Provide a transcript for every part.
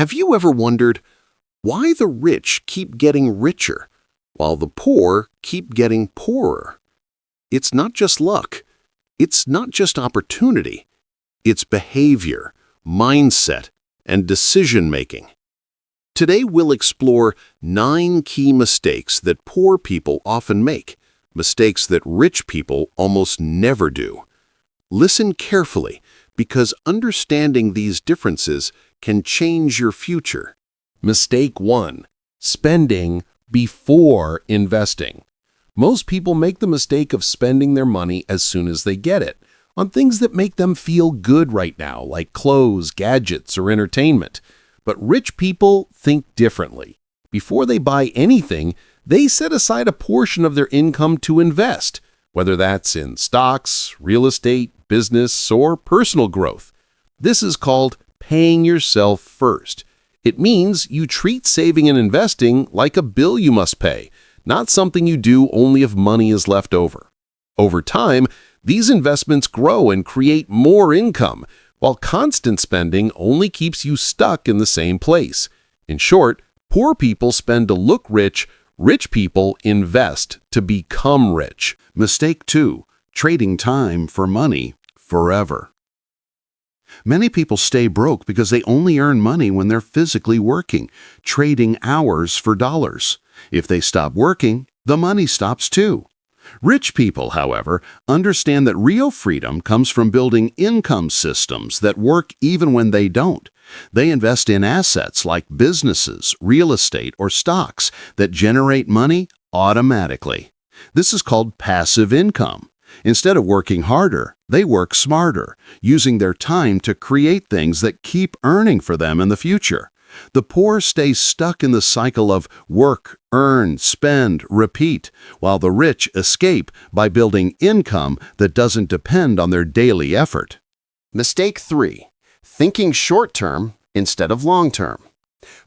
Have you ever wondered why the rich keep getting richer while the poor keep getting poorer? It's not just luck. It's not just opportunity. It's behavior, mindset, and decision-making. Today we'll explore 9 key mistakes that poor people often make, mistakes that rich people almost never do. Listen carefully, because understanding these differences can change your future. Mistake 1. Spending before investing. Most people make the mistake of spending their money as soon as they get it, on things that make them feel good right now, like clothes, gadgets, or entertainment. But rich people think differently. Before they buy anything, they set aside a portion of their income to invest, whether that's in stocks, real estate, business, or personal growth. This is called paying yourself first. It means you treat saving and investing like a bill you must pay, not something you do only if money is left over. Over time, these investments grow and create more income, while constant spending only keeps you stuck in the same place. In short, poor people spend to look rich, rich people invest to become rich. Mistake 2. Trading time for money forever. Many people stay broke because they only earn money when they're physically working, trading hours for dollars. If they stop working, the money stops too. Rich people, however, understand that real freedom comes from building income systems that work even when they don't. They invest in assets like businesses, real estate, or stocks that generate money automatically. This is called passive income. Instead of working harder, they work smarter, using their time to create things that keep earning for them in the future. The poor stay stuck in the cycle of work, earn, spend, repeat, while the rich escape by building income that doesn't depend on their daily effort. Mistake 3. Thinking short-term instead of long-term.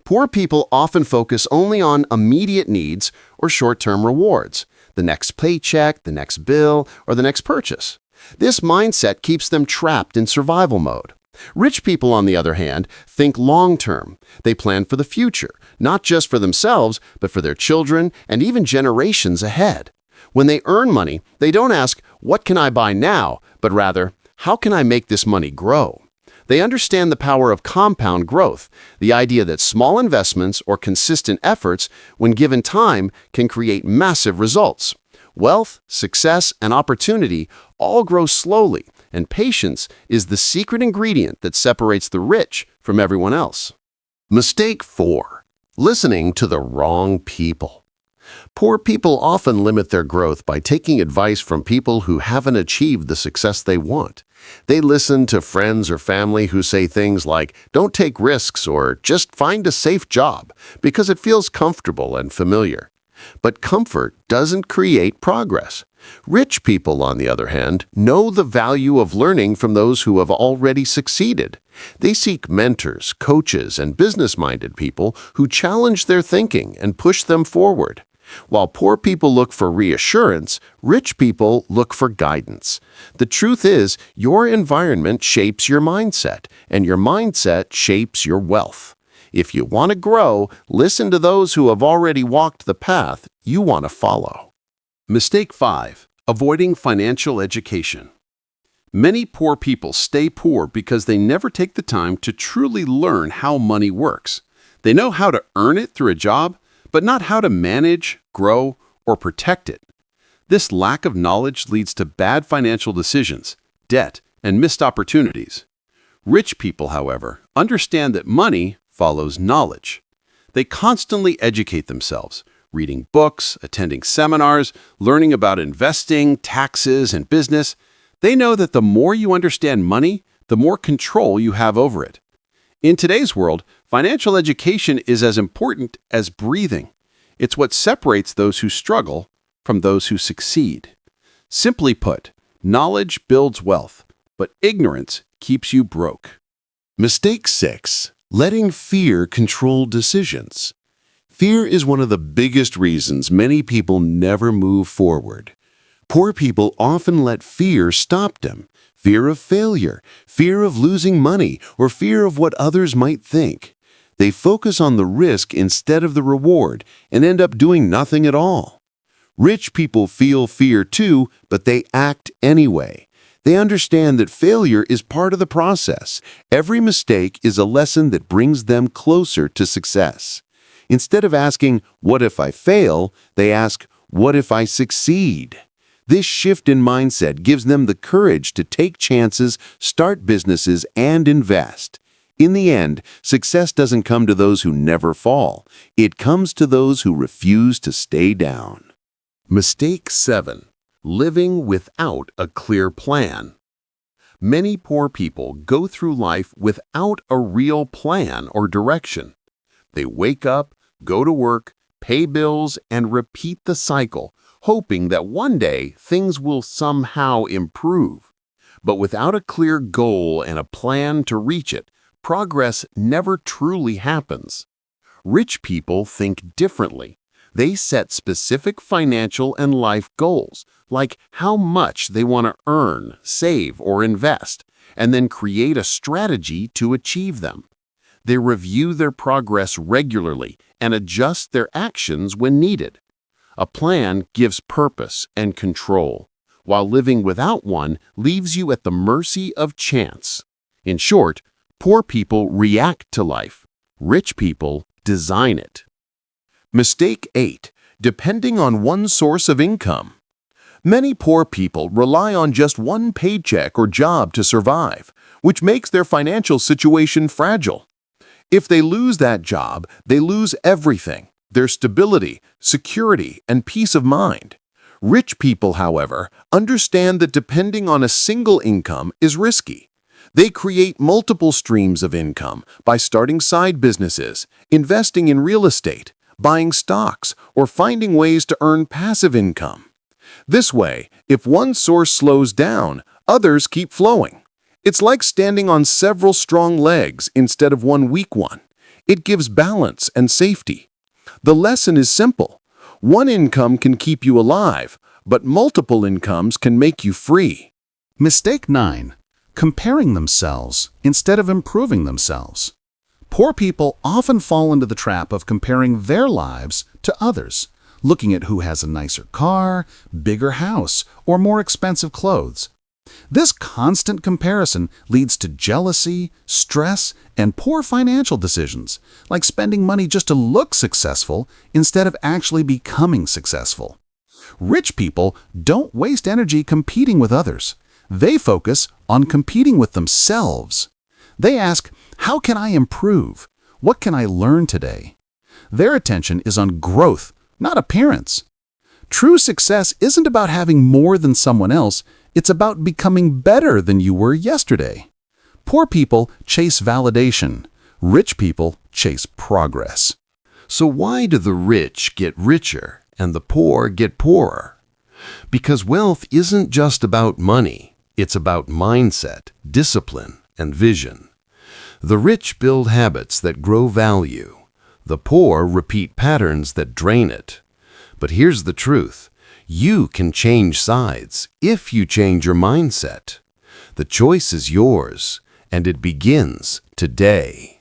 Poor people often focus only on immediate needs or short-term rewards, the next paycheck, the next bill, or the next purchase. This mindset keeps them trapped in survival mode. Rich people, on the other hand, think long-term. They plan for the future, not just for themselves, but for their children and even generations ahead. When they earn money, they don't ask, "What can I buy now?" but rather, "How can I make this money grow?" They understand the power of compound growth, the idea that small investments or consistent efforts, when given time, can create massive results. Wealth, success, and opportunity all grow slowly, and patience is the secret ingredient that separates the rich from everyone else. Mistake 4. Listening to the wrong people. Poor people often limit their growth by taking advice from people who haven't achieved the success they want. They listen to friends or family who say things like, "Don't take risks," or "Just find a safe job," because it feels comfortable and familiar. But comfort doesn't create progress. Rich people, on the other hand, know the value of learning from those who have already succeeded. They seek mentors, coaches, and business-minded people who challenge their thinking and push them forward. While poor people look for reassurance, rich people look for guidance. The truth is, your environment shapes your mindset, and your mindset shapes your wealth. If you want to grow, listen to those who have already walked the path you want to follow. Mistake 5. Avoiding financial education. Many poor people stay poor because they never take the time to truly learn how money works. They know how to earn it through a job, but not how to manage, grow, or protect it. This lack of knowledge leads to bad financial decisions, debt, and missed opportunities. Rich people, however, understand that money follows knowledge. They constantly educate themselves, reading books, attending seminars, learning about investing, taxes, and business. They know that the more you understand money, the more control you have over it. In today's world, financial education is as important as breathing. It's what separates those who struggle from those who succeed. Simply put, knowledge builds wealth, but ignorance keeps you broke. Mistake 6. Letting fear control decisions. Fear is one of the biggest reasons many people never move forward. Poor people often let fear stop them. Fear of failure, fear of losing money, or fear of what others might think. They focus on the risk instead of the reward and end up doing nothing at all. Rich people feel fear too, but they act anyway. They understand that failure is part of the process. Every mistake is a lesson that brings them closer to success. Instead of asking, "What if I fail?" they ask, "What if I succeed?" This shift in mindset gives them the courage to take chances, start businesses, and invest. In the end, success doesn't come to those who never fall. It comes to those who refuse to stay down. Mistake 7. Living without a clear plan. Many poor people go through life without a real plan or direction. They wake up, go to work, pay bills, and repeat the cycle, hoping that one day things will somehow improve. But without a clear goal and a plan to reach it, progress never truly happens. Rich people think differently. They set specific financial and life goals, like how much they want to earn, save, or invest, and then create a strategy to achieve them. They review their progress regularly and adjust their actions when needed. A plan gives purpose and control, while living without one leaves you at the mercy of chance. In short, poor people react to life. Rich people design it. Mistake 8. Depending on one source of income. Many poor people rely on just one paycheck or job to survive, which makes their financial situation fragile. If they lose that job, they lose everything: their stability, security, and peace of mind. Rich people, however, understand that depending on a single income is risky. They create multiple streams of income by starting side businesses, investing in real estate, buying stocks, or finding ways to earn passive income. This way, if one source slows down, others keep flowing. It's like standing on several strong legs instead of one weak one. It gives balance and safety. The lesson is simple. One income can keep you alive, but multiple incomes can make you free. Mistake 9. Comparing themselves instead of improving themselves. Poor people often fall into the trap of comparing their lives to others, looking at who has a nicer car, bigger house, or more expensive clothes. This constant comparison leads to jealousy, stress, and poor financial decisions, like spending money just to look successful instead of actually becoming successful. Rich people don't waste energy competing with others. They focus on competing with themselves. They ask, "How can I improve? What can I learn today?" Their attention is on growth, not appearance. True success isn't about having more than someone else. It's about becoming better than you were yesterday. Poor people chase validation. Rich people chase progress. So why do the rich get richer and the poor get poorer? Because wealth isn't just about money. It's about mindset, discipline, and vision. The rich build habits that grow value. The poor repeat patterns that drain it. But here's the truth. You can change sides if you change your mindset. The choice is yours, and it begins today.